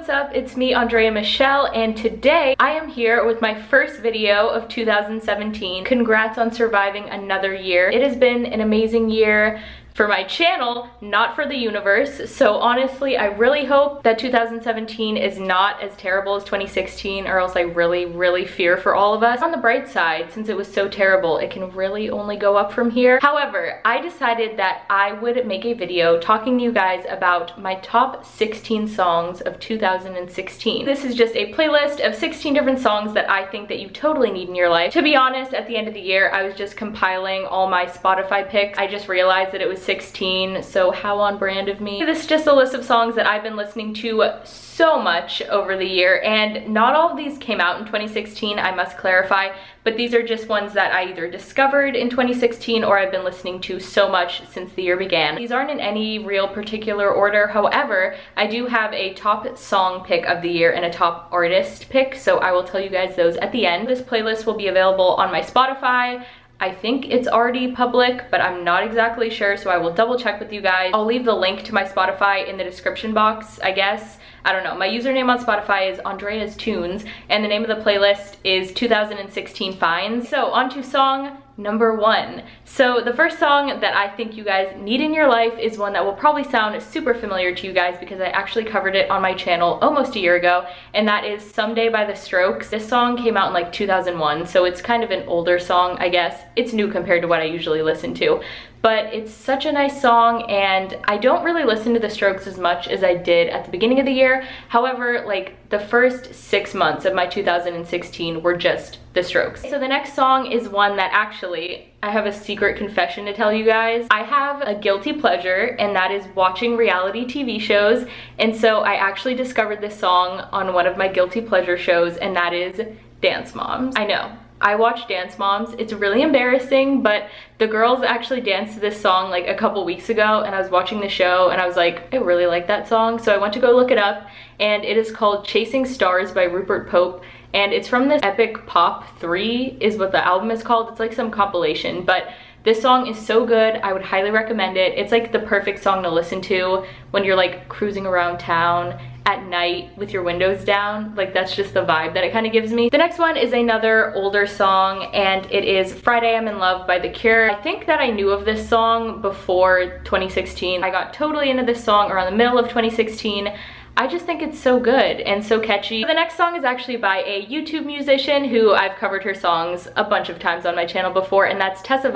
what's up? It's me, Andrea Michelle, and today I am here with my first video of 2017. Congrats on surviving another year. It has been an amazing year for my channel, not for the universe. So honestly, I really hope that 2017 is not as terrible as 2016, or else I really fear for all of us. On the bright side, since it was so terrible, it can really only go up from here. However, I decided that I would make a video talking to you guys about my top 16 songs of 2016. This is just a playlist of 16 different songs that I think that you totally need in your life. To be honest, at the end of the year, I was just compiling all my Spotify picks. I just realized that it was 16, so how on brand of me. This is just a list of songs that I've been listening to so much over the year, and not all of these came out in 2016, I must clarify, but these are just ones that I either discovered in 2016 or I've been listening to so much since the year began. These aren't in any real particular order, however, I do have a top song pick of the year and a top artist pick, so I will tell you guys those at the end. This playlist will be available on my Spotify. I think it's already public, but I'm not exactly sure, so I will double check with you guys. I'll leave the link to my Spotify in the description box, I guess. I don't know. My username on Spotify is Andrea's Tunes, and the name of the playlist is 2016 Finds. So on to song number 1. So the first song that I think you guys need in your life is one that will probably sound super familiar to you guys because I actually covered it on my channel almost a year ago, and that is Someday by The Strokes. This song came out in like 2001, so it's kind of an older song, I guess. It's new compared to what I usually listen to, but it's such a nice song, and I don't really listen to The Strokes as much as I did at the beginning of the year. However, like the first 6 months of my 2016 were just The Strokes. So the next song is one that actually, I have a secret confession to tell you guys. I have a guilty pleasure, and that is watching reality TV shows, and so I actually discovered this song on one of my guilty pleasure shows, and that is Dance Moms. I know. I watch Dance Moms. It's really embarrassing, but the girls actually danced to this song like a couple weeks ago, and I was watching the show and I was like, I really like that song, so I went to go look it up, and it is called Chasing Stars by Rupert Pope, and it's from this Epic Pop 3 is what the album is called. It's like some compilation, but this song is so good. I would highly recommend it. It's like the perfect song to listen to when you're like cruising around town at night with your windows down. Like, that's just the vibe that it kind of gives me. The next one is another older song, and it is Friday I'm in Love by The Cure. I think that I knew of this song before 2016. I got totally into this song around the middle of 2016. I just think it's so good and so catchy. The next song is actually by a YouTube musician who I've covered her songs a bunch of times on my channel before, and that's Tessa,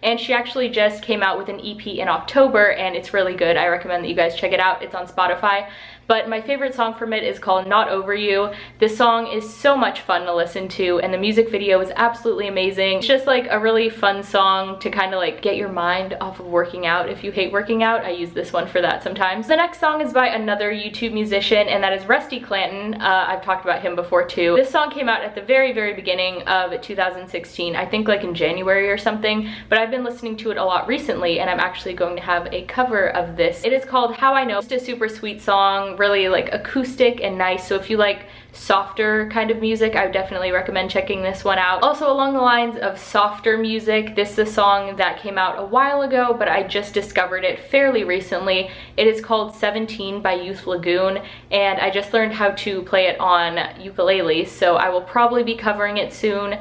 and she actually just came out with an EP in October, and it's really good. I recommend that you guys check it out. It's on Spotify. But my favorite song from it is called Not Over You. This song is so much fun to listen to, and the music video is absolutely amazing. It's just like a really fun song to kind of like get your mind off of working out. If you hate working out, I use this one for that sometimes. The next song is by another YouTube musician, and that is Clanton. I've talked about him before too. This song came out at the very beginning of 2016, I think like in January or something, but I've been listening to it a lot recently, and I'm actually going to have a cover of this. It is called How I Know. It's just a super sweet song, really like acoustic and nice, so if you like softer kind of music, I would definitely recommend checking this one out. Also, along the lines of softer music, this is a song that came out a while ago, but I just discovered it fairly recently. It is called 17 by Youth Lagoon, and I just learned how to play it on ukulele, so I will probably be covering it soon.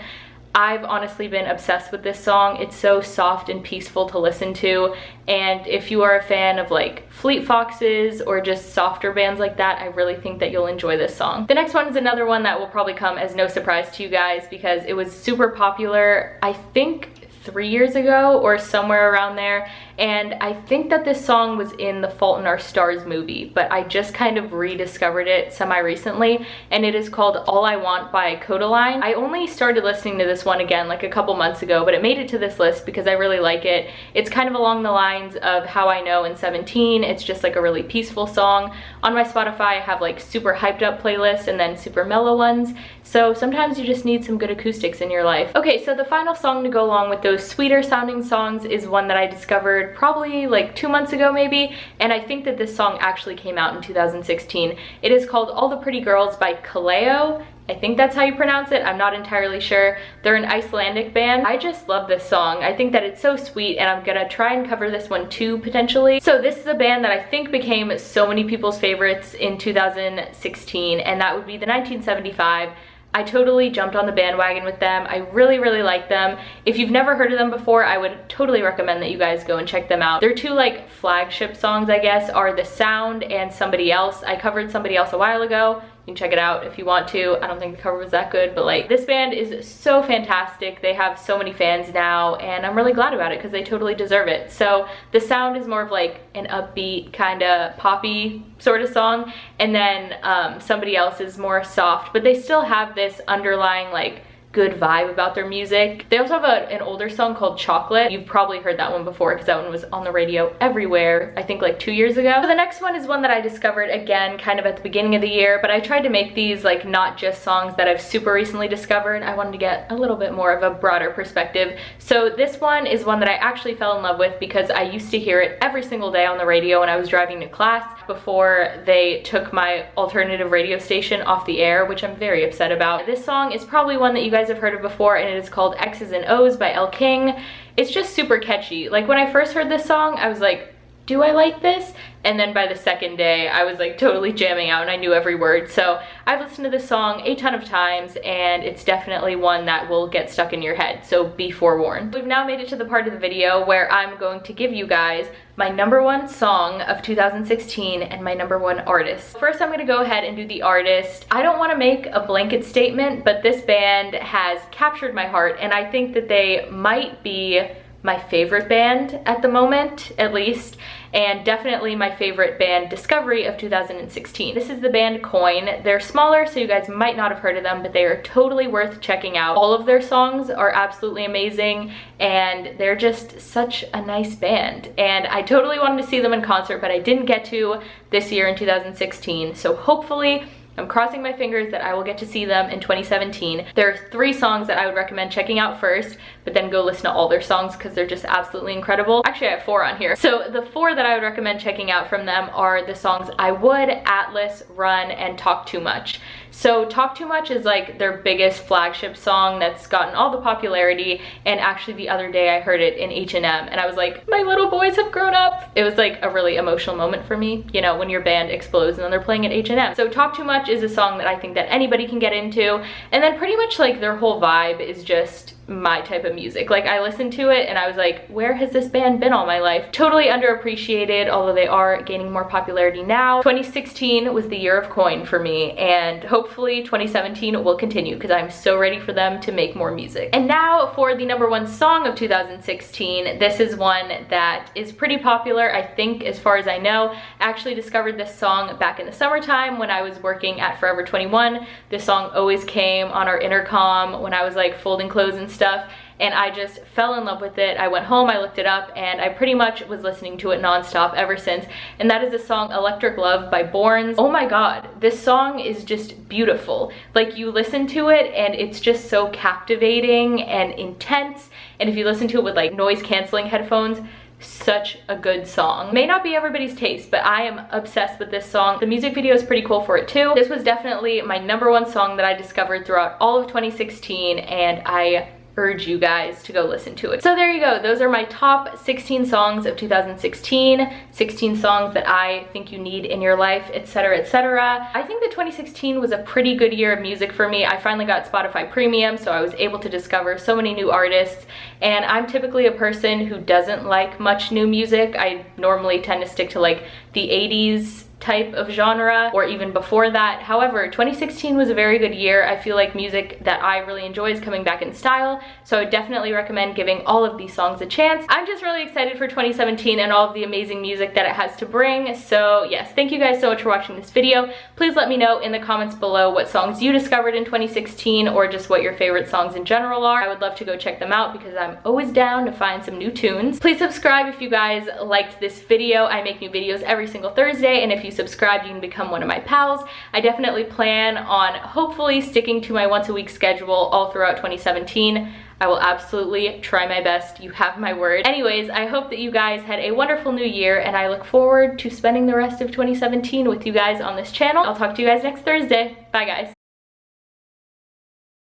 I've honestly been obsessed with this song. It's so soft and peaceful to listen to, and if you are a fan of like Fleet Foxes or just softer bands like that, I really think that you'll enjoy this song. The next one is another one that will probably come as no surprise to you guys because it was super popular, I think 3 years ago or somewhere around there, and I think that this song was in the Fault in Our Stars movie, but I just kind of rediscovered it semi-recently, and it is called All I Want by Kodaline. I only started listening to this one again like a couple months ago, but it made it to this list because I really like it. It's kind of along the lines of How I Know and 17. It's just like a really peaceful song. On my Spotify, I have like super hyped up playlists and then super mellow ones, so sometimes you just need some good acoustics in your life. Okay, so the final song to go along with those sweeter sounding songs is one that I discovered probably like 2 months ago maybe, and I think that this song actually came out in 2016. It is called All the Pretty Girls by Kaleo, I think that's how you pronounce it. I'm not entirely sure. They're an Icelandic band. I just love this song. I think that it's so sweet, and I'm gonna try and cover this one too, potentially. So this is a band that I think became so many people's favorites in 2016, and that would be the 1975. I totally jumped on the bandwagon with them. I really, really like them. If you've never heard of them before, I would totally recommend that you guys go and check them out. Their two like flagship songs, I guess, are The Sound and Somebody Else. I covered Somebody Else a while ago. You can check it out if you want to. I don't think the cover was that good, but like, this band is so fantastic. They have so many fans now, and I'm really glad about it because they totally deserve it. So The Sound is more of like an upbeat kind of poppy sort of song, and then Somebody Else is more soft, but they still have this underlying like good vibe about their music. They also have an older song called Chocolate. You've probably heard that one before because that one was on the radio everywhere, I think like 2 years ago. So the next one is one that I discovered again kind of at the beginning of the year, but I tried to make these like not just songs that I've super recently discovered. I wanted to get a little bit more of a broader perspective. So this one is one that I actually fell in love with because I used to hear it every single day on the radio when I was driving to class before they took my alternative radio station off the air, which I'm very upset about. This song is probably one that you guys have heard of before, and it is called X's and O's by Elle King. It's just super catchy. Like when I first heard this song, I was like, do I like this? And then by the second day, I was like totally jamming out and I knew every word. So I've listened to this song a ton of times, and it's definitely one that will get stuck in your head, so be forewarned. We've now made it to the part of the video where I'm going to give you guys my #1 song of 2016 and my #1 artist. First, I'm gonna go ahead and do the artist. I don't wanna make a blanket statement, but this band has captured my heart, and I think that they might be my favorite band at the moment, at least, and definitely my favorite band discovery of 2016. This is the band Coin. They're smaller, so you guys might not have heard of them, but they are totally worth checking out. All of their songs are absolutely amazing, and they're just such a nice band. And I totally wanted to see them in concert, but I didn't get to this year in 2016, so hopefully I'm crossing my fingers that I will get to see them in 2017. There are 3 songs that I would recommend checking out first, but then go listen to all their songs because they're just absolutely incredible. Actually, I have 4 on here. So the 4 that I would recommend checking out from them are the songs I Would, Atlas, Run, and Talk Too Much. So Talk Too Much is like their biggest flagship song that's gotten all the popularity, and actually the other day I heard it in H&M and I was like, my little boys have grown up. It was like a really emotional moment for me, you know, when your band explodes and then they're playing at H&M. So Talk Too Much is a song that I think that anybody can get into, and then pretty much like their whole vibe is just my type of music. Like I listened to it and I was like, where has this band been all my life? Totally underappreciated, although they are gaining more popularity now. 2016 was the year of Coin for me, and hopefully 2017 will continue because I'm so ready for them to make more music. And now for the #1 song of 2016. This is one that is pretty popular, I think, as far as I know. I actually discovered this song back in the summertime when I was working at Forever 21. This song always came on our intercom when I was like folding clothes and stuff, and I just fell in love with it. I went home, I looked it up, and I pretty much was listening to it nonstop ever since, and that is the song Electric Love by Børns. Oh my god, this song is just beautiful. Like you listen to it and it's just so captivating and intense, and if you listen to it with like noise canceling headphones, such a good song. May not be everybody's taste, but I am obsessed with this song. The music video is pretty cool for it too. This was definitely my #1 song that I discovered throughout all of 2016, and I urge you guys to go listen to it. So there you go. Those are my top 16 songs of 2016, 16 songs that I think you need in your life, etc., etc. I think that 2016 was a pretty good year of music for me. I finally got Spotify Premium, so I was able to discover so many new artists, and I'm typically a person who doesn't like much new music. I normally tend to stick to like the 80s type of genre, or even before that. However, 2016 was a very good year. I feel like music that I really enjoy is coming back in style, so I would definitely recommend giving all of these songs a chance. I'm just really excited for 2017 and all of the amazing music that it has to bring. So yes, thank you guys so much for watching this video. Please let me know in the comments below what songs you discovered in 2016, or just what your favorite songs in general are. I would love to go check them out because I'm always down to find some new tunes. Please subscribe if you guys liked this video. I make new videos every single Thursday, and if you subscribe, you can become one of my pals. I definitely plan on hopefully sticking to my once a week schedule all throughout 2017. I will absolutely try my best. You have my word. Anyways, I hope that you guys had a wonderful new year, and I look forward to spending the rest of 2017 with you guys on this channel. I'll talk to you guys next Thursday. Bye guys.